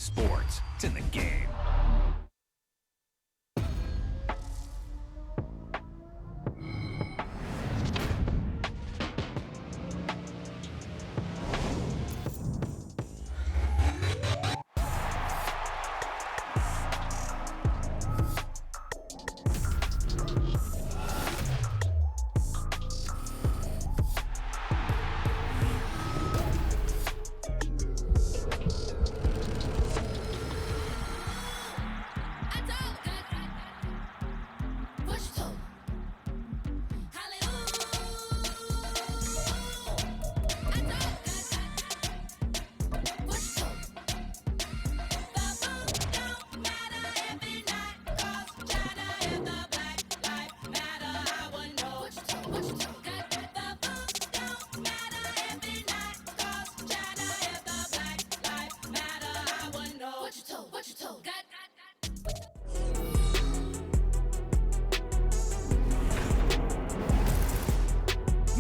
Sports. It's in the game.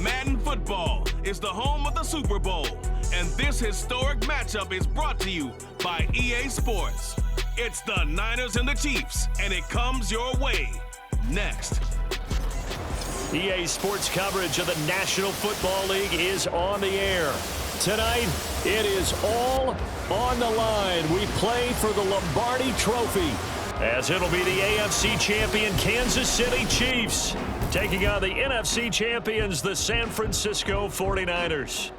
Madden Football is the home of the Super Bowl, and this historic matchup is brought to you by EA Sports. It's the Niners and the Chiefs, and it comes your way next. EA Sports coverage of the National Football League is on the air. Tonight, it is all on the line. We play for the Lombardi Trophy, as it'll be the AFC champion Kansas City Chiefs taking on the NFC champions, the San Francisco 49ers.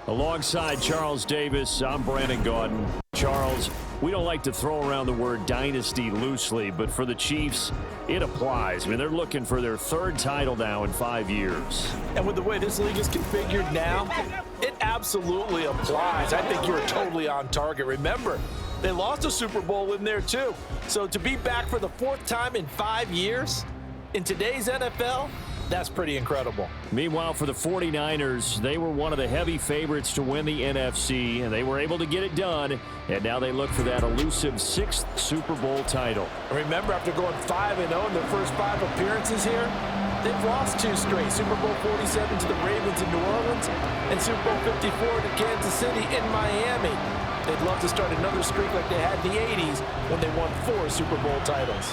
Alongside Charles Davis, I'm Brandon Gaudin. Charles, we don't like to throw around the word dynasty loosely, but for the Chiefs, it applies. I mean, they're looking for their third title now in 5 years. And with the way this league is configured now, it absolutely applies. I think you're totally on target. Remember, they lost a Super Bowl in there too. So to be back for the fourth time in 5 years in today's NFL, that's pretty incredible. Meanwhile, for the 49ers, they were one of the heavy favorites to win the NFC, and they were able to get it done, and now they look for that elusive 6th Super Bowl title. Remember, after going 5-0 in their first 5 appearances here, they've lost 2 straight. Super Bowl 47 to the Ravens in New Orleans, and Super Bowl 54 to Kansas City in Miami. They'd love to start another streak like they had in the 80s when they won 4 Super Bowl titles.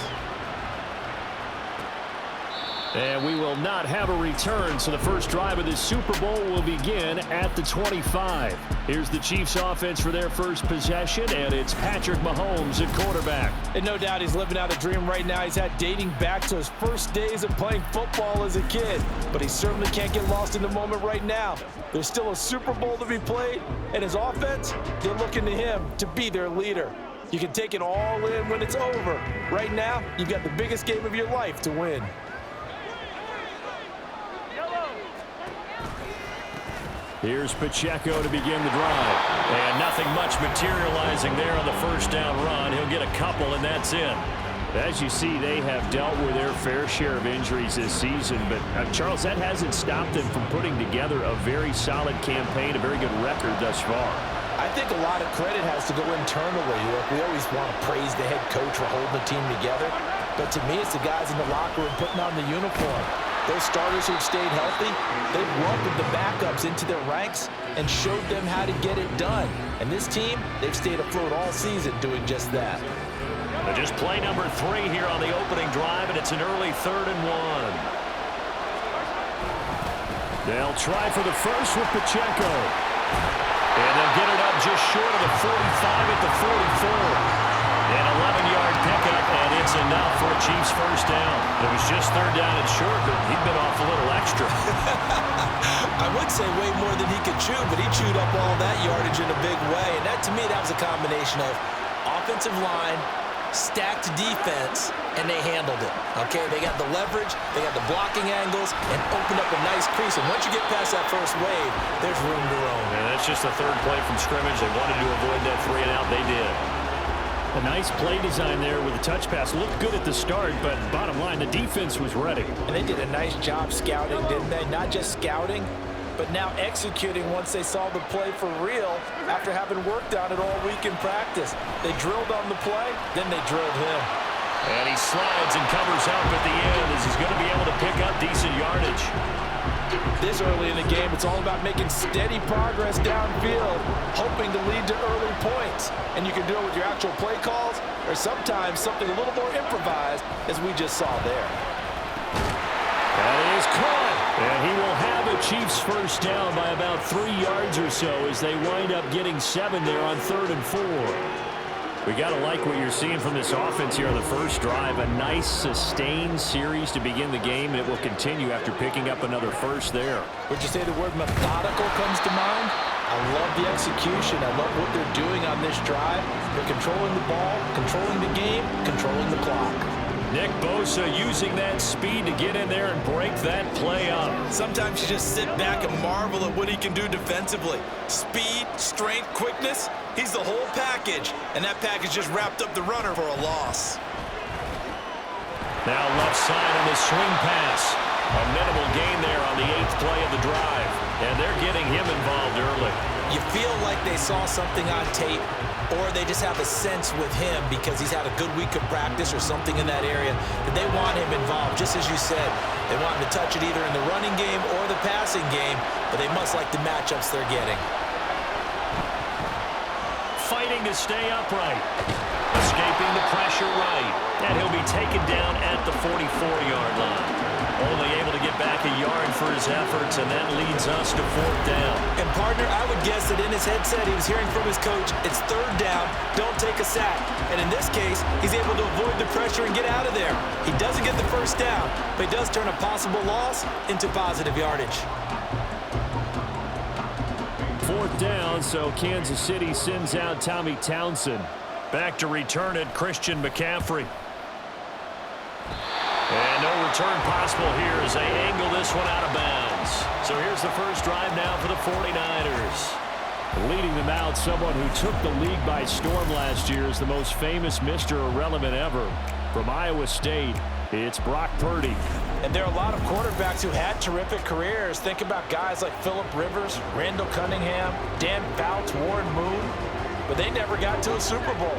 And we will not have a return, so the first drive of this Super Bowl will begin at the 25. Here's the Chiefs offense for their first possession, and it's Patrick Mahomes at quarterback. And no doubt he's living out a dream right now. He's had dating back to his first days of playing football as a kid. But he certainly can't get lost in the moment right now. There's still a Super Bowl to be played, and his offense, they're looking to him to be their leader. You can take it all in when it's over. Right now, you've got the biggest game of your life to win. Here's Pacheco to begin the drive. And nothing much materializing there on the first down run. He'll get a couple, and that's it. As you see, they have dealt with their fair share of injuries this season. But, Charles, that hasn't stopped them from putting together a very solid campaign, a very good record thus far. I think a lot of credit has to go internally. Look, we always want to praise the head coach for holding the team together. But to me, it's the guys in the locker room putting on the uniform. Those starters who've stayed healthy, they've welcomed the backups into their ranks and showed them how to get it done. And this team, they've stayed afloat all season doing just that. Just play number 3 here on the opening drive, and it's an early 3rd and 1. They'll try for the first with Pacheco. And they'll get it up just short of the 45 at the 44. An 11-yard pickup, and it's enough for a Chiefs first down. It was just 3rd down and short, but he'd been off a little extra. I would say way more than he could chew, but he chewed up all that yardage in a big way. And that, to me, that was a combination of offensive line, stacked defense, and they handled it. Okay, they got the leverage, they got the blocking angles, and opened up a nice crease. And once you get past that first wave, there's room to roam. And that's just the 3rd play from scrimmage. They wanted to avoid that 3 and out. They did. A nice play design there with a touch pass. Looked good at the start, but bottom line, the defense was ready. And they did a nice job scouting, didn't they? Not just scouting, but now executing once they saw the play for real after having worked on it all week in practice. They drilled on the play, then they drilled him. And he slides and covers up at the end as he's going to be able to pick up decent yardage. This early in the game, it's all about making steady progress downfield, hoping to lead to early points. And you can do it with your actual play calls, or sometimes something a little more improvised, as we just saw there. That is caught. And he will have a Chiefs first down by about 3 yards or so as they wind up getting 7 there on 3rd and 4. We got to like what you're seeing from this offense here on the first drive. A nice sustained series to begin the game, and it will continue after picking up another first there. Would you say the word methodical comes to mind? I love the execution. I love what they're doing on this drive. They're controlling the ball, controlling the game, controlling the clock. Nick Bosa using that speed to get in there and break that play up. Sometimes you just sit back and marvel at what he can do defensively. Speed, strength, quickness, he's the whole package. And that package just wrapped up the runner for a loss. Now left side on the swing pass. A minimal gain there on the 8th play of the drive. And they're getting him involved early. You feel like they saw something on tape, or they just have a sense with him because he's had a good week of practice or something in that area that they want him involved. Just as you said, they want him to touch it either in the running game or the passing game, but they must like the matchups they're getting. Fighting to stay upright. Escaping the pressure right. And he'll be taken down at the 44-yard line. Only able to get back a yard for his efforts, and that leads us to 4th down. And, partner, I would guess that in his headset he was hearing from his coach, it's 3rd down, don't take a sack. And in this case, he's able to avoid the pressure and get out of there. He doesn't get the first down, but he does turn a possible loss into positive yardage. 4th down, so Kansas City sends out Tommy Townsend. Back to return it, Christian McCaffrey. And no return possible here as they angle this one out of bounds. So here's the first drive now for the 49ers. Leading them out, someone who took the league by storm last year is the most famous Mr. Irrelevant ever. From Iowa State, it's Brock Purdy. And there are a lot of quarterbacks who had terrific careers. Think about guys like Phillip Rivers, Randall Cunningham, Dan Fouts, Warren Moon. But they never got to a Super Bowl.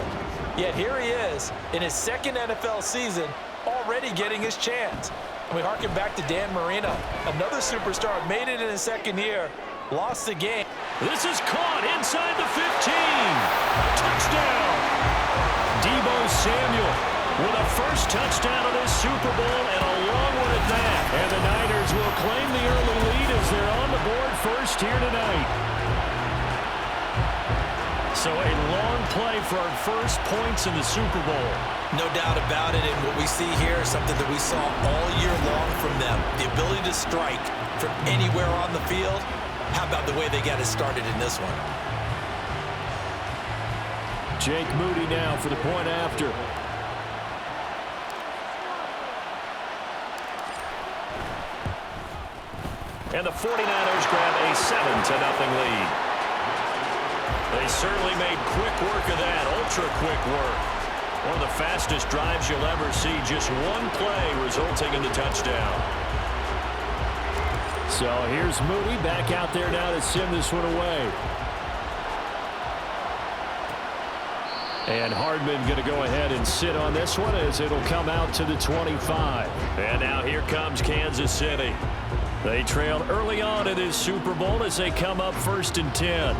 Yet here he is in his 2nd NFL season, already getting his chance. And we harken back to Dan Marino, another superstar, made it in his 2nd year, lost the game. This is caught inside the 15. Touchdown. Deebo Samuel with a first touchdown of this Super Bowl, and a long one at that. And the Niners will claim the early lead as they're on the board first here tonight. So a long play for our first points in the Super Bowl. No doubt about it, and what we see here is something that we saw all year long from them. The ability to strike from anywhere on the field. How about the way they got it started in this one? Jake Moody now for the point after. And the 49ers grab a 7-0 lead. They certainly made quick work of that, ultra-quick work. One of the fastest drives you'll ever see, just one play resulting in the touchdown. So here's Moody back out there now to send this one away. And Hardman going to go ahead and sit on this one as it'll come out to the 25. And now here comes Kansas City. They trailed early on in this Super Bowl as they come up 1st and 10.